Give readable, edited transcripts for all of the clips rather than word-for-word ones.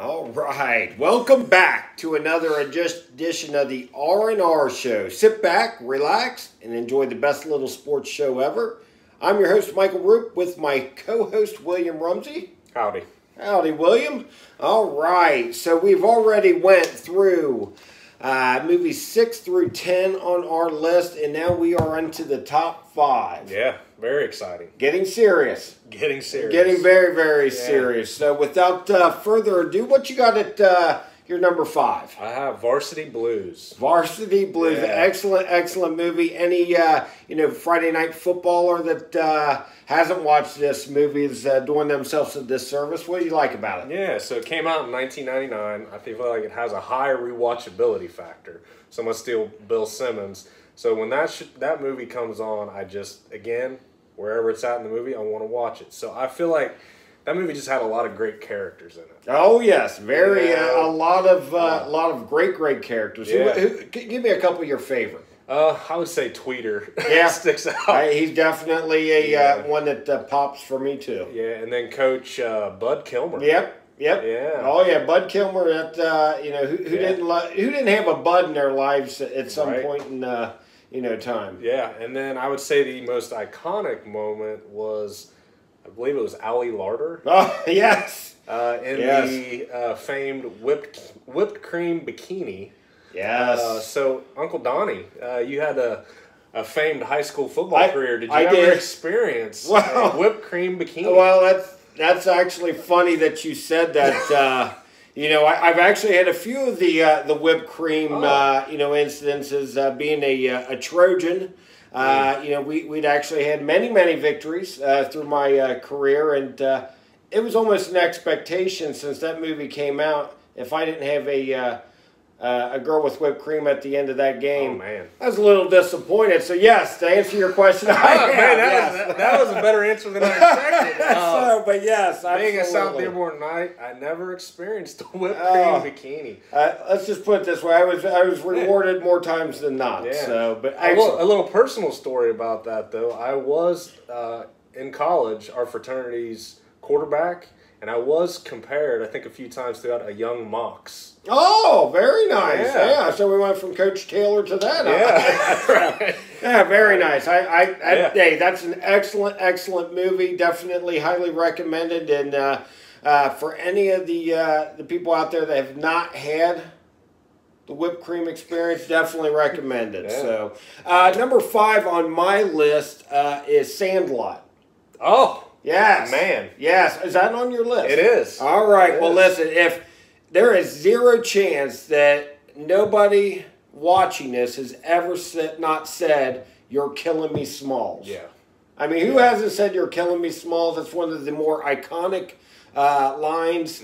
All right, welcome back to another edition of the R&R Show. Sit back, relax, and enjoy the best little sports show ever. I'm your host, Michael Roope, with my co-host, William Rumsey. Howdy. Howdy, William. All right, so we've already went through movies 6 through 10 on our list, and now we are into the top 5. Yeah, very exciting. Getting serious. Getting serious. Getting very, very serious. So without further ado, what you got at your number 5? I have Varsity Blues. Varsity Blues. Yeah. Excellent movie. Any, Friday night footballer that hasn't watched this movie is doing themselves a disservice. What do you like about it? Yeah, so it came out in 1999. I feel like it has a high rewatchability factor. So I'm going to steal Bill Simmons. So when that movie comes on, I just, again, wherever it's at in the movie, I want to watch it. So I feel like that movie just had a lot of great characters in it. Oh yes, a lot of great characters. Yeah. Give me a couple of your favorite. I would say Tweeter. Yeah, sticks out. He's definitely one that pops for me too. Yeah, and then Coach Bud Kilmer. Yep. Yeah. Oh yeah, Bud Kilmer. That who didn't have a Bud in their lives at some point in time. Yeah, and then I would say the most iconic moment was, I believe it was Allie Larder. Oh yes. The famed whipped cream bikini. Yes. So Uncle Donnie, you had a famed high school football career. Did you ever did. experience a whipped cream bikini? Well, that's actually funny that you said that. I've actually had a few of the whipped cream incidences. Being a Trojan, we'd actually had many victories through my career, and it was almost an expectation since that movie came out. If I didn't have a girl with whipped cream at the end of that game, oh, man. I was a little disappointed. So yes, to answer your question, that was a better answer than I expected. But yes, being absolutely. a South Dearborn Knight, I never experienced a whipped cream bikini. Let's just put it this way: I was rewarded more times than not. Yeah. So, but a little personal story about that though. I was in college, our fraternity's quarterback, and I was compared, I think, a few times throughout a young Mox. Oh, very nice. Yeah. So we went from Coach Taylor to that. Yeah. Right. Yeah, very nice. Hey, that's an excellent movie. Definitely highly recommended. And for any of the people out there that have not had the whipped cream experience, definitely recommended. Yeah. So number 5 on my list is Sandlot. Oh. Yes. Man. Yes. Is that on your list? It is. All right. Well, listen, if there is zero chance that nobody watching this has ever not said, "You're killing me, Smalls." Yeah. I mean, who hasn't said "You're killing me, Smalls"? That's one of the more iconic lines,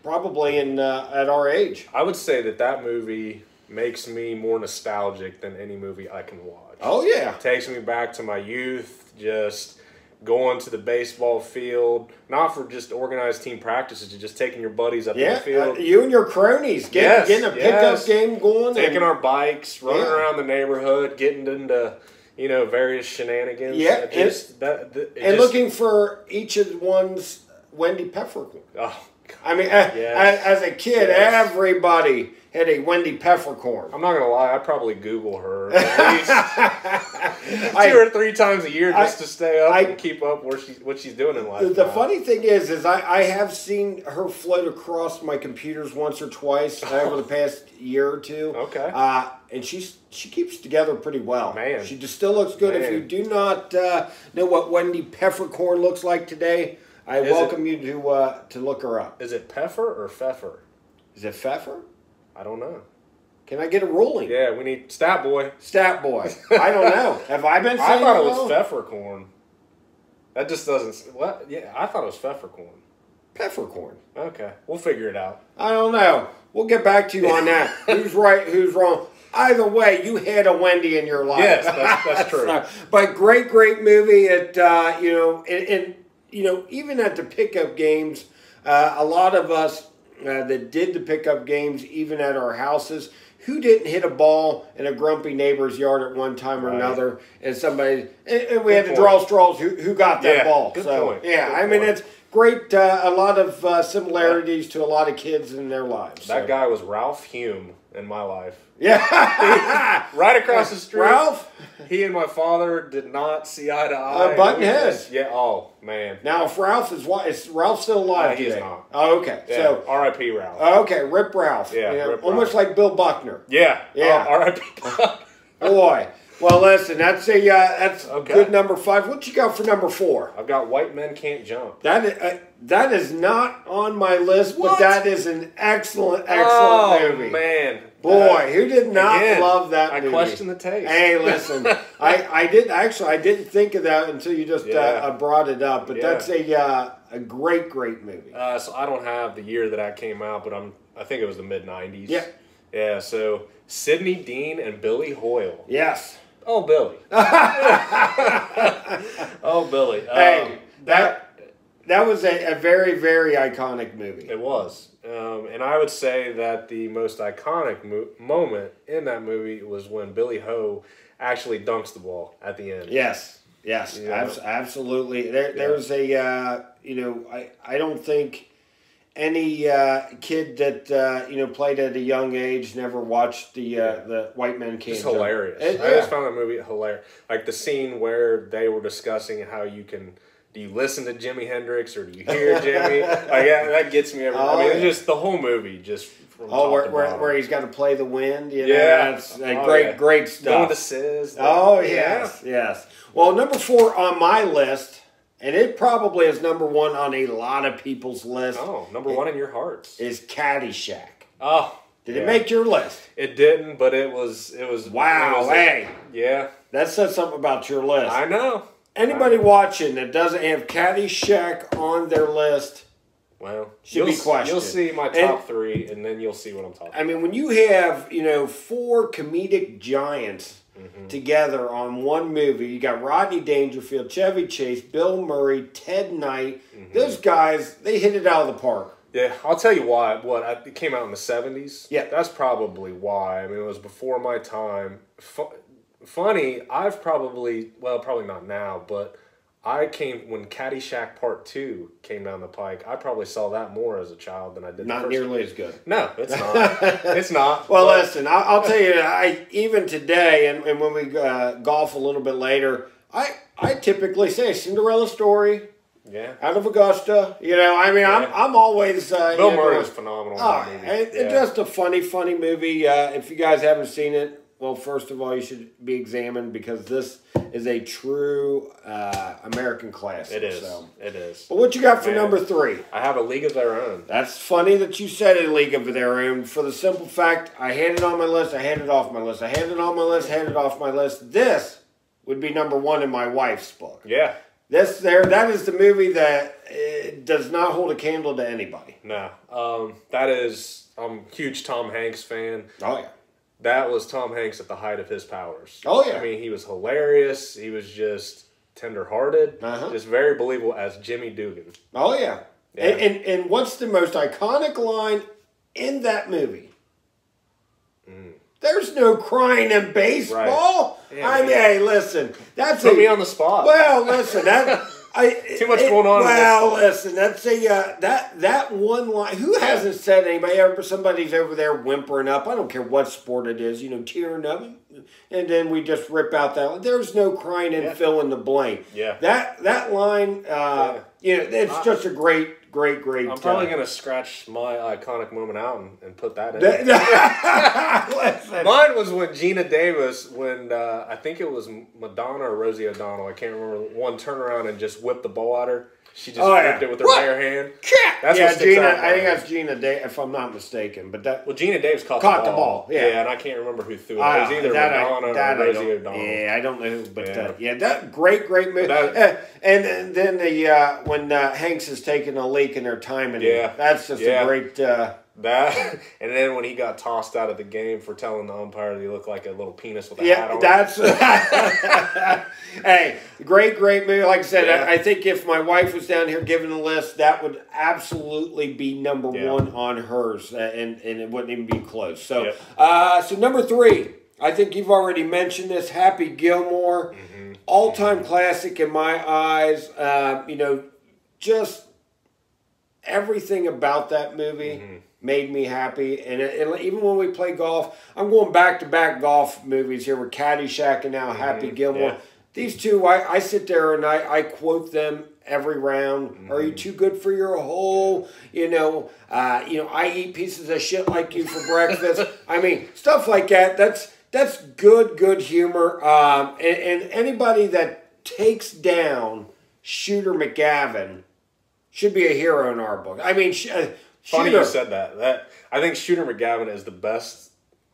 probably at our age. I would say that movie makes me more nostalgic than any movie I can watch. Oh, yeah. It takes me back to my youth, just going to the baseball field, not for just organized team practices, just taking your buddies up to the field. You and your cronies, getting a pickup game going. Taking our bikes, running around the neighborhood, getting into, various shenanigans. Yeah, and looking for each of one's Wendy Peppercorn. Oh, God. I mean, as a kid, everybody had a Wendy Peppercorn. I'm not going to lie, I'd probably Google her at least 2 or 3 times a year just to stay up and keep up what she's doing in life. The funny thing is I have seen her float across my computers once or twice over the past year or two. Okay. And she keeps together pretty well. Man. She just still looks good. Man. If you do not know what Wendy Peppercorn looks like today, I welcome you to look her up. Is it Pfeffer or Pfeffer? Is it Pfeffer? I don't know. Can I get a ruling? Yeah, we need Stat Boy. Stat Boy. I don't know. Have I been saying I thought it was Pfeffercorn. That just doesn't... What? Yeah, I thought it was Pfeffercorn. Peppercorn. Okay, we'll figure it out. I don't know. We'll get back to you on that. Who's right, who's wrong. Either way, you had a Wendy in your life. Yes, that's true. But great movie. It even at the pickup games, a lot of us that did the pickup games, even at our houses, who didn't hit a ball in a grumpy neighbor's yard at one time or another, and we had to draw straws who got that ball. Good so point. yeah, Good I mean point. great, a lot of similarities to a lot of kids in their lives. That guy was Ralph Hume in my life. Yeah. Right across the street. Ralph? He and my father did not see eye to eye. Button heads. Yeah, oh, man. Now, if Ralph is Ralph still alive He's today? not. Oh, okay. Yeah, So R.I.P. Ralph. Okay, Rip Ralph. Yeah, Rip almost Ralph. like Bill Buckner. Yeah. Yeah. R.I.P. Boy. Well, listen, that's Okay. good number 5. What you got for number 4? I've got White Men Can't Jump. That is not on my list, What? but that is an excellent movie. Oh, man. Boy, who did not love that movie? I question the taste. Hey, listen, I didn't think of that until you just brought it up. But that's a great movie. So I don't have the year that that came out, but I think it was the mid-90s. Yeah. Yeah, so Sidney Dean and Billy Hoyle. Yes. Oh, Billy. Oh, Billy. Hey, that was a very, very iconic movie. It was. And I would say that the most iconic moment in that movie was when Billy Ho actually dunks the ball at the end. Yes, absolutely. There's a, I don't think any kid that, played at a young age never watched the White Men Can't It's Jump. hilarious. I just found that movie hilarious. Like the scene where they were discussing how you can... Do you listen to Jimi Hendrix or do you hear Jimmy? That gets me every time. It's just the whole movie, just from top to bottom. Where he's got to play the wind. That's great stuff. Going to Sis. Yes. Well, number 4 on my list, and it probably is number 1 on a lot of people's list. Oh, number 1 in your hearts is Caddyshack. Oh, did it make your list? It didn't, but it was. Wow, yeah. That says something about your list. I know. Anybody watching that doesn't have Caddyshack on their list, well, should be questioned. You'll see my top 3, and then you'll see what I'm talking about. I mean, when you have, 4 comedic giants together on one movie, you got Rodney Dangerfield, Chevy Chase, Bill Murray, Ted Knight. Those guys, they hit it out of the park. Yeah, I'll tell you why. It came out in the 70s. Yeah. That's probably why. I mean, it was before my time. Funny, I've probably not now, but when Caddyshack Part 2 came down the pike, I probably saw that more as a child than I did Not nearly as good. No, it's not. It's not. Well, listen, I'll tell you, even today, and when we golf a little bit later, I typically say Cinderella Story. Yeah. Out of Augusta, I'm always Bill Murray was phenomenal in that movie. It's just a funny movie. If you guys haven't seen it, well, first of all, you should be examined because this is a true American classic. It is. So. It is. But what you got for number 3? I have A League of Their Own. That's funny that you said A League of Their Own for the simple fact I had it on my list, I had it off my list, I had it on my list, had it off my list. This would be number 1 in my wife's book. Yeah. That is the movie that does not hold a candle to anybody. No. I'm a huge Tom Hanks fan. Oh, yeah. That was Tom Hanks at the height of his powers. Oh, yeah. I mean, he was hilarious. He was just tender-hearted. Just very believable as Jimmy Dugan. Oh, yeah. And what's the most iconic line in that movie? There's no crying in baseball. Right. Yeah, I mean, hey, listen. Put me on the spot. Well, listen. Too much going on. Well, listen. That's that one line. Who hasn't said anybody? Somebody's over there whimpering up. I don't care what sport it is. Tearing up, and then we just rip out that. There's no crying and fill in the blank. Yeah. That line. It's just a great. I'm probably going to scratch my iconic moment out and put that in. Mine was when Gina Davis, I think it was Madonna or Rosie O'Donnell, I can't remember, one turned around and just whipped the ball at her. She just whipped it with her bare hand. That's what Gina. I think that's Gina Davis, if I'm not mistaken. But Gina Davis caught the ball. Yeah, and I can't remember who threw it. It was either Madonna or Rosie O'Donnell. Yeah, I don't know who, but that great movie. And then when Hanks is taking a leak and they're timing it. That's just a great. That, and then when he got tossed out of the game for telling the umpire that he looked like a little penis with a hat on. That's hey, great movie. Like I said, I think if my wife was down here giving a list, that would absolutely be number 1 on hers, and it wouldn't even be close. So, so number 3, I think you've already mentioned this. Happy Gilmore, all-time classic in my eyes. Just everything about that movie made me happy. And even when we play golf, I'm going back-to-back golf movies here with Caddyshack and now Happy Gilmore. Yeah. These two, I sit there and I quote them every round. Are you too good for your hole? I eat pieces of shit like you for breakfast. I mean, stuff like that. That's good humor. And anybody that takes down Shooter McGavin should be a hero in our book. I mean, funny you said that. I think Shooter McGavin is the best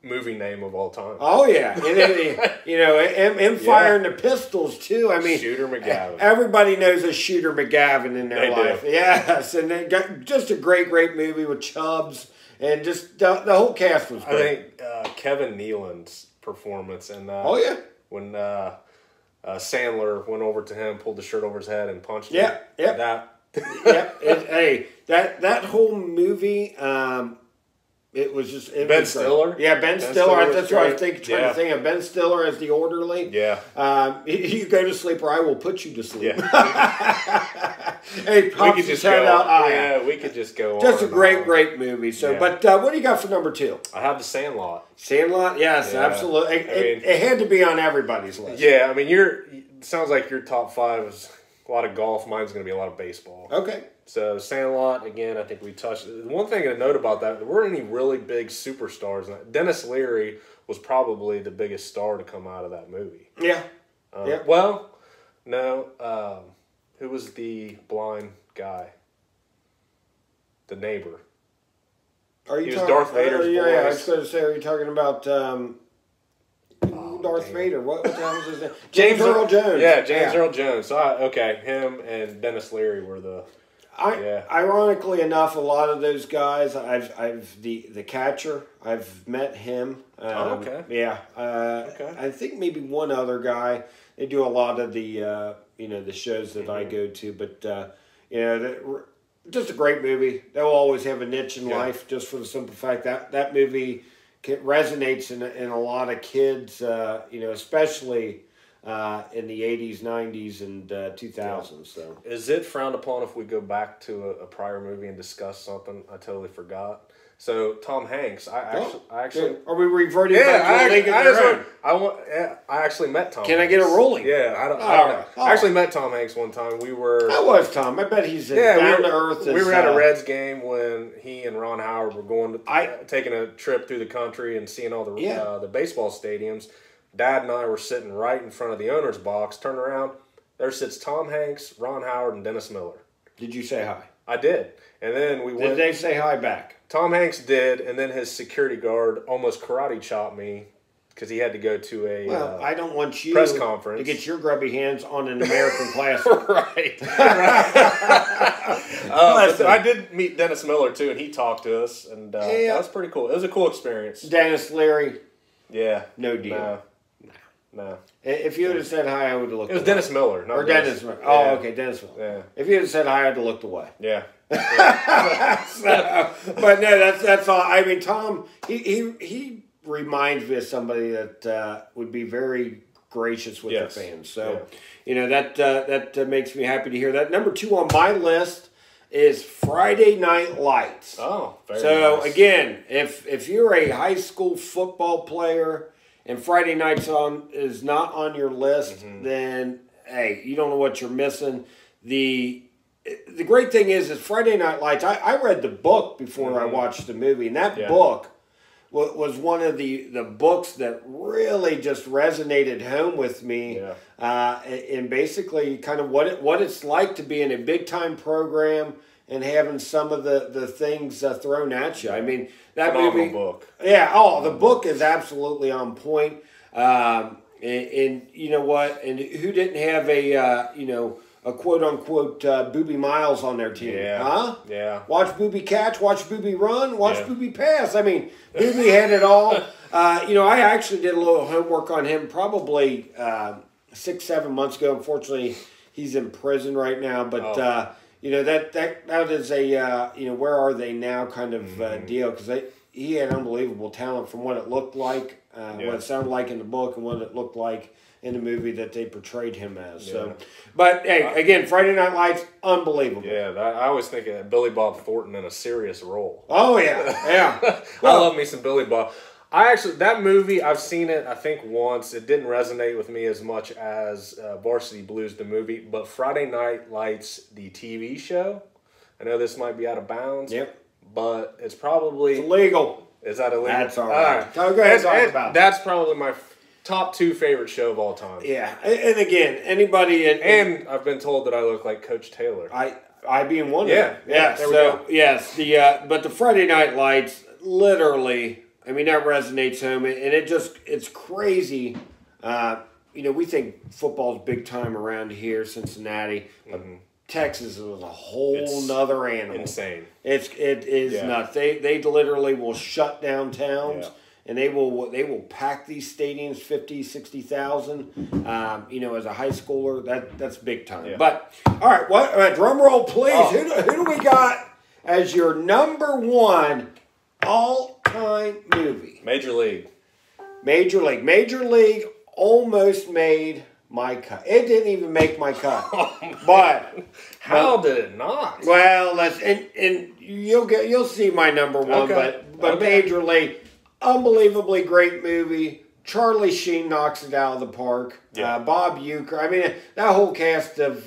movie name of all time. Oh yeah, and then, him firing the pistols too. I mean, Shooter McGavin. Everybody knows a Shooter McGavin in their life. Do. Yes, and they got just a great movie with Chubbs and just the whole cast was great. I think Kevin Nealon's performance and when Sandler went over to him, pulled the shirt over his head, and punched him. That whole movie. It was just Ben Stiller. Yeah, Ben Stiller. That's what I was trying to think of. Ben Stiller as the orderly. Yeah. You go to sleep, or I will put you to sleep. Yeah. Hey, pops his head out. Yeah, we could just go. Just a great movie. So, yeah. But what do you got for number 2? I have The Sandlot. Sandlot, yes, absolutely. It had to be on everybody's list. Yeah, I mean, sounds like your top 5 is a lot of golf. Mine's going to be a lot of baseball. Okay. So Sandlot, again, I think we touched. One thing to note about that, there weren't any really big superstars. Dennis Leary was probably the biggest star to come out of that movie. Yeah. Well, no. Who was the blind guy? The neighbor. He was Darth Vader's voice. Yeah, I was going to say, are you talking about Darth Vader? What the hell was his name? James Earl Jones. Yeah, James Earl Jones. So him and Dennis Leary were the... Ironically enough, a lot of those guys, I've the catcher, I've met him. Okay. Yeah. I think maybe one other guy. They do a lot of the the shows that I go to, but just a great movie. They'll always have a niche in life, just for the simple fact that movie resonates in a lot of kids. Especially. In the 80s, 90s, and 2000s. So, is it frowned upon if we go back to a prior movie and discuss something I totally forgot? So Tom Hanks, I actually are we reverting back to League of Their Own? I actually met Tom. Can Hanks. I get a ruling? Yeah, I don't know. I actually met Tom Hanks one time. That was Tom. I bet he's down to earth. We were at a Reds game when he and Ron Howard were taking a trip through the country and seeing all the baseball stadiums. Dad and I were sitting right in front of the owner's box. Turn around, there sits Tom Hanks, Ron Howard, and Dennis Miller. Did you say hi? I did. And then we went. Did they say hi back? Tom Hanks did, and then his security guard almost karate chopped me because he had to go to a I don't want you press conference to get your grubby hands on an American classic. Right. I did meet Dennis Miller, too, and he talked to us, and that was pretty cool. It was a cool experience. Dennis Leary? Yeah. No deal. No. If you would have said hi, I would have looked away. It was Dennis Miller. Not Dennis Miller. Oh, okay, Dennis Miller. Yeah. If you would have said hi, I would have looked away. Yeah. But no, that's all. I mean, Tom, he reminds me of somebody that would be very gracious with the fans. So, that makes me happy to hear that. Number 2 on my list is Friday Night Lights. Oh, very so nice. Again, if you're a high school football player and Friday Nights is not on your list, then hey, you don't know what you're missing. The great thing is Friday Night Lights. I read the book before I watched the movie, and that book was one of the books that really just resonated home with me. And basically, kind of what it's like to be in a big time program and having some of the things thrown at you. I mean, that movie book. Yeah. Oh, the book is absolutely on point. And you know what? And who didn't have a quote unquote Booby Miles on their team? Yeah. Huh? Yeah. Watch Booby catch, watch Booby run, watch Booby pass. I mean, Booby had it all. I actually did a little homework on him probably 6-7 months ago. Unfortunately, he's in prison right now. But that is a where are they now kind of deal, because he had unbelievable talent from what it looked like, what it sounded like in the book, and what it looked like in the movie that they portrayed him as. So, but hey, again, Friday Night Lights, unbelievable. Yeah, I always think of Billy Bob Thornton in a serious role. Oh yeah. I love me some Billy Bob. That movie, I've seen it, I think, once. It didn't resonate with me as much as Varsity Blues, the movie. But Friday Night Lights, the TV show, I know this might be out of bounds. Yep. But it's probably... It's illegal. Is that illegal? That's all right. Go ahead, talk about it. That's probably my top 2 favorite show of all time. Yeah. And again, anybody... And I've been told that I look like Coach Taylor. I being one of them. Yeah, there we go. Yes, but the Friday Night Lights, literally... I mean, that resonates home, and it's crazy. We think football's big time around here, Cincinnati. Texas is a whole nother animal. Insane. It is nuts. They literally will shut down towns, and they will pack these stadiums 50, 60,000. As a high schooler, that's big time. Yeah. But all right, what drum roll, please. Oh. Who do we got as your number 1 all-time movie? Major League almost made my cut. It didn't even make my cut. But how did it not? Well, and you'll see my number 1. Okay. But Major League, unbelievably great movie. Charlie Sheen knocks it out of the park. Yeah. Bob Uecker. I mean, that whole cast of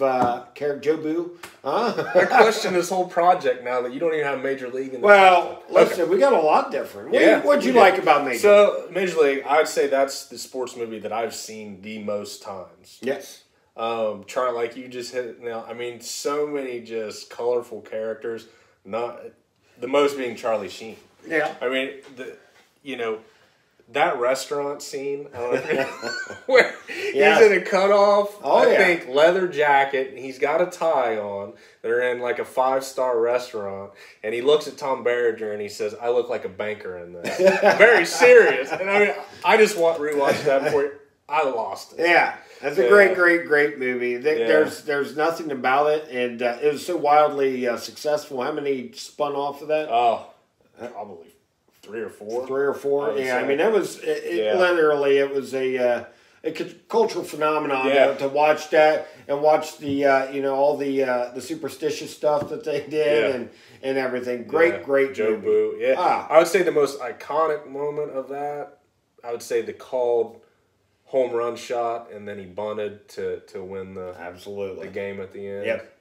Joe Boo. I question this whole project now that you don't even have Major League in the Well, listen, we got a lot different. What'd you like about Major League? So, Major League, I'd say that's the sports movie that I've seen the most times. Yes. Charlie, like you just hit it now. I mean, so many just colorful characters. Not the most being Charlie Sheen. Yeah. I mean, that restaurant scene, where he's in a cutoff, I think, leather jacket, and he's got a tie on. They're in like a 5-star restaurant, and he looks at Tom Berenger and he says, "I look like a banker in this." Very serious. And I mean, I just rewatched that before I lost it. Yeah. That's a great movie. There's nothing about it, and it was so wildly successful. How many spun off of that? Oh, probably 3 or 4. 3 or 4. I mean, that was literally it was a cultural phenomenon to watch that and watch the all the superstitious stuff that they did and everything. Great Joe movie. Boo. Yeah, I would say the most iconic moment of that. I would say the called home run shot, and then he bunted to win the game at the end. Yep.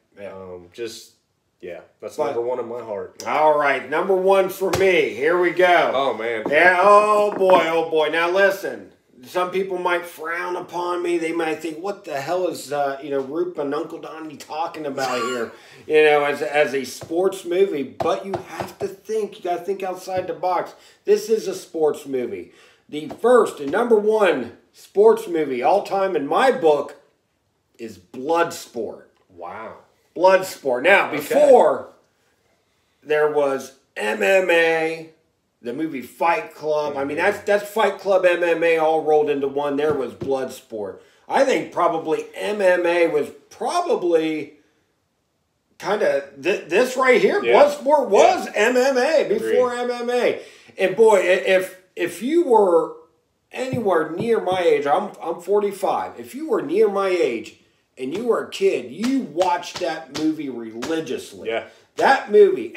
That's number 1 in my heart. All right, number 1 for me. Here we go. Oh, man. Yeah, oh boy. Now listen, some people might frown upon me. They might think, what the hell is, Roope and Uncle Donnie talking about here, as a sports movie. But you have to think. You got to think outside the box. This is a sports movie. The first and number 1 sports movie all time in my book is Bloodsport. Wow. Bloodsport. Now, before there was MMA, the movie Fight Club. I mean, that's Fight Club, MMA all rolled into one. There was Bloodsport. I think probably MMA was probably kind of this right here. Yeah. Bloodsport was MMA before MMA. And boy, if you were anywhere near my age, I'm 45. If you were near my age and you were a kid, you watched that movie religiously. Yeah. That movie,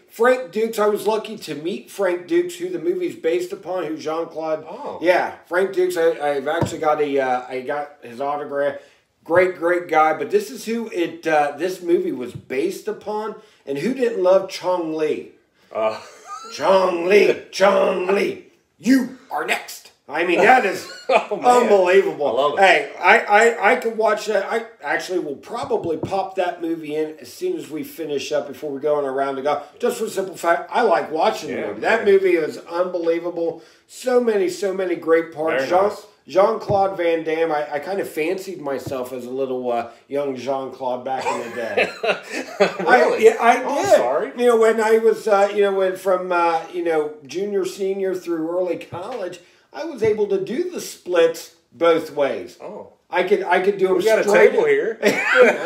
Frank Dukes, I was lucky to meet Frank Dukes, who the movie's based upon, who Jean-Claude. Oh. Yeah, Frank Dukes, I've actually got I got his autograph. Great guy, but this is who this movie was based upon, and who didn't love Chong Li? Chong Li, you are next. I mean, that is unbelievable. I love it. Hey, I could watch that. I actually will probably pop that movie in as soon as we finish up before we go on a round to go. Just for the simple fact, I like watching the movie. That movie is unbelievable. So many great parts. Nice. Jean-Claude Van Damme, I kind of fancied myself as a little young Jean-Claude back in the day. Really? I did. I'm sorry. When I was, when from, junior, senior through early college, I was able to do the splits both ways. Oh. I could do them We got a table here.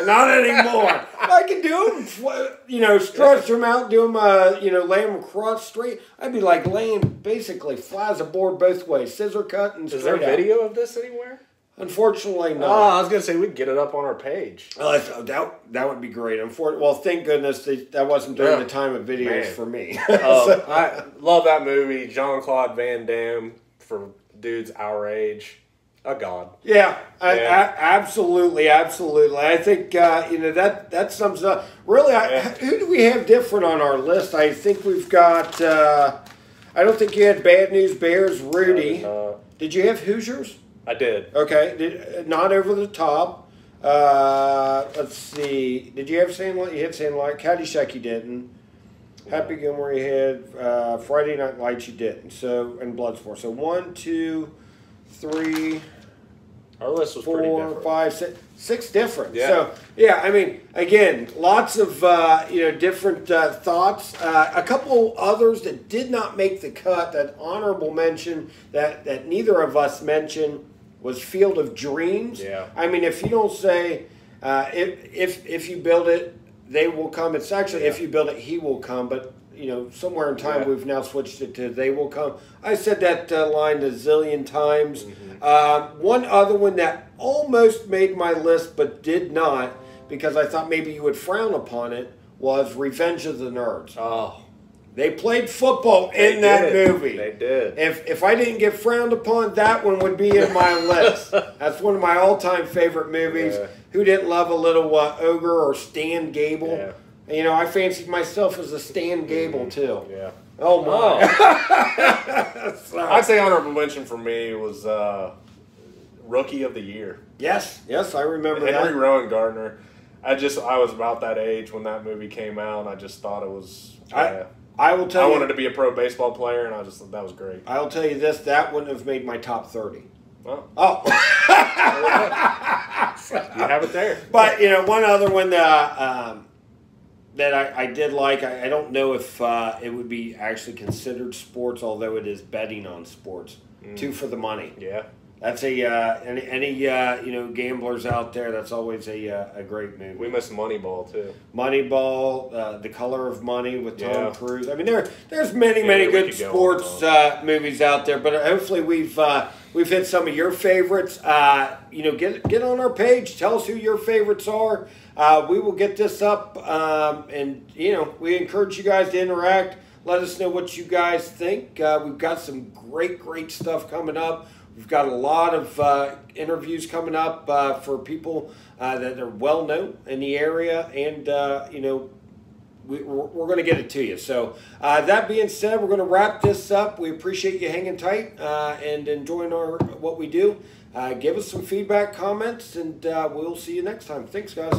Not anymore. I can do them. Stretch them out, do them, lay them across straight. I'd be like laying basically flies aboard both ways, scissor cut and straight Is there video of this anywhere? Unfortunately, no. Oh, I was gonna say we'd get it up on our page. That would be great. Well, thank goodness that wasn't during the time of videos for me. I love that movie. Jean-Claude Van Damme, for dudes our age, a god. Yeah, absolutely. I think that sums it up. Really, who do we have different on our list? I think we've got. I don't think you had Bad News Bears, Rudy. Did you have Hoosiers? I did. Okay, not over the top. Let's see. Did you have Sand Light? You had Sand Light. Caddyshack you didn't. Happy Gilmore you had. Friday Night Lights you didn't. So and Bloodsport. So 1, 2, 3. Our list was pretty 4, different. 5, 6 different. Yeah. So yeah, I mean, again, lots of different thoughts. A couple others that did not make the cut. That honorable mention that neither of us mentioned was Field of Dreams. Yeah. I mean, if you don't say if you build it, they will come. It's actually if you build it, he will come. But somewhere in time we've now switched it to they will come. I said that line a zillion times. Mm-hmm. One other one that almost made my list but did not because I thought maybe you would frown upon it was Revenge of the Nerds. Oh. They played football in that movie. They did. If I didn't get frowned upon, that one would be in my list. That's one of my all-time favorite movies. Yeah. Who didn't love a little ogre or Stan Gable? Yeah. I fancied myself as a Stan Gable, too. Yeah. Oh, my. I'd say honorable mention for me was Rookie of the Year. Yes, I remember Henry that. Rowan Gardner. I was about that age when that movie came out, and I just thought it was... I will tell you... I wanted to be a pro baseball player, and I just thought that was great. I'll tell you this, that wouldn't have made my top 30. Well, You have it there. But, one other one that I did like, I don't know if it would be actually considered sports, although it is betting on sports. 2 for the Money. Yeah. That's any gamblers out there. That's always a great movie. We missed Moneyball too. Moneyball, The Color of Money with Tom Cruise. I mean, there's many good sports movies out there. But hopefully we've hit some of your favorites. Get on our page. Tell us who your favorites are. We will get this up, and we encourage you guys to interact. Let us know what you guys think. We've got some great stuff coming up. We've got a lot of interviews coming up for people that are well known in the area, and we're going to get it to you. So that being said, we're going to wrap this up. We appreciate you hanging tight and enjoying what we do. Give us some feedback, comments, and we'll see you next time. Thanks, guys.